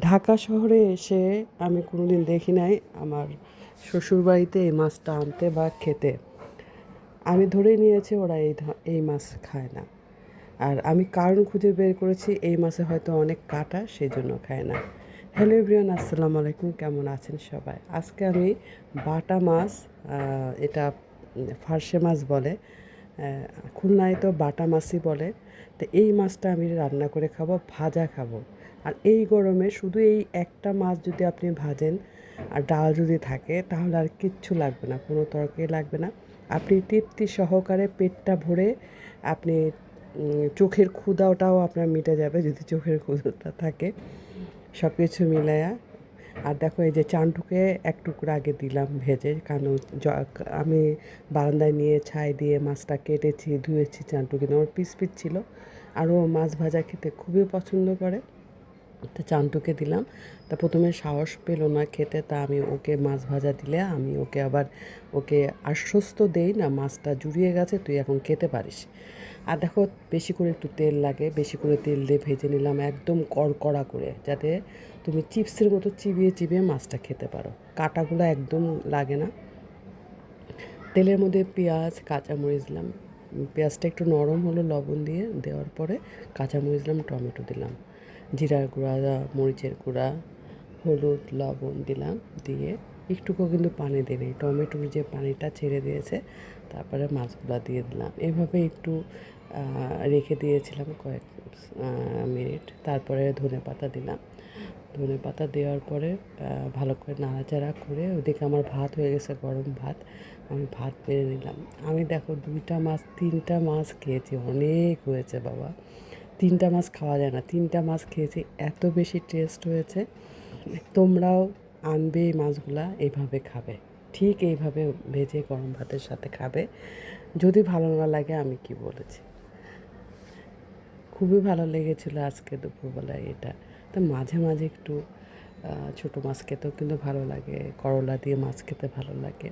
ঢাকা শহরে এসে আমি কোনোদিন দেখি নাই আমার শ্বশুরবাড়িতে এই মাছটা আনতে বা খেতে। আমি ধরেই নিয়েছি ওরা এই মাছ খায় না। আর আমি কারণ খুঁজে বের করেছি এই মাছে হয়তো অনেক কাঁটা, সেই জন্য খায় না। হ্যালো এভরিওয়ান, আসসালামু আলাইকুম, কেমন আছেন সবাই? আজকে আমি বাটা মাছ, এটা ফার্সে মাছ বলে, খুলনায় তো বাটা মাছই বলে। তো এই মাছটা আমি রান্না করে খাবো, ভাজা খাবো। আর এই গরমে শুধু এই একটা মাছ যদি আপনি ভাজেন আর ডাল যদি থাকে, তাহলে আর কিচ্ছু লাগবে না, কোনো তরকারি লাগবে না। আপনি তৃপ্তি সহকারে পেটটা ভরে আপনি চোখের ক্ষুধাটাও আপনার মিটে যাবে, যদি চোখের ক্ষুধাটা থাকে, সব কিছু মিলায়া। আর দেখো, এই যে চানটুকে এক টুকরো আগে দিলাম ভেজে, কারণ আমি বারান্দায় নিয়ে ছাই দিয়ে মাছটা কেটেছি, ধুয়েছি। চানটু কিন্তু আমার পিস পিস ছিল, আর ও মাছ ভাজা খেতে খুবই পছন্দ করে। তো চানটুকে দিলাম। তা প্রথমে সাহস পেল না খেতে, তা আমি ওকে মাছ ভাজা দিলে আমি ওকে আশ্বস্ত দেই, না মাছটা জুড়িয়ে গেছে, তুই এখন খেতে পারিস। আর দেখো, বেশি করে একটু তেল লাগে, বেশি করে তেল দিয়ে ভেজে নিলাম একদম কড়কড়া করে, যাতে তুমি চিপসের মতো চিবিয়ে চিবিয়ে মাছটা খেতে পারো, কাঁটাগুলো একদম লাগে না। তেলের মধ্যে পেঁয়াজ কাঁচামরিচ দিলাম। পেঁয়াজটা একটু নরম হলো লবণ দিয়ে, দেওয়ার পরে কাঁচামরিচ দিলাম, টমেটো দিলাম, জিরার গুঁড়া, মরিচের গুঁড়া, হলুদ, লবণ দিলাম। দিয়ে একটুকুও কিন্তু পানি দিইনি, টমেটোর যে পানিটা ছেড়ে দিয়েছে, তারপরে মাছগুলো দিয়ে দিলাম। এভাবে একটু রেখে দিয়েছিলাম কয়েক মিনিট। তারপরে ধনেপাতা দিলাম। ধনেপাতা দেওয়ার পরে ভালো করে নাড়াচাড়া করে, ওদিকে আমার ভাত হয়ে গেছে, গরম ভাত। আমি ভাত বেড়ে নিলাম। আমি দেখো 3টা মাছ খেয়েছি, অনেক হয়েছে বাবা। 3টা মাছ খাওয়া যায় না, 3টা মাছ খেয়েছি, এত বেশি টেস্ট হয়েছে। তোমরাও আনবে এই মাছগুলা, এইভাবে খাবে, ঠিক এইভাবে ভেজে গরম ভাতের সাথে খাবে। যদি ভালো না লাগে আমি কি বলেছি। খুবই ভালো লেগেছিলো আজকে দুপুরবেলায় এটা। তো মাঝে মাঝে একটু ছোটো মাছ খেতেও কিন্তু ভালো লাগে, করলা দিয়ে মাছ খেতে ভালো লাগে।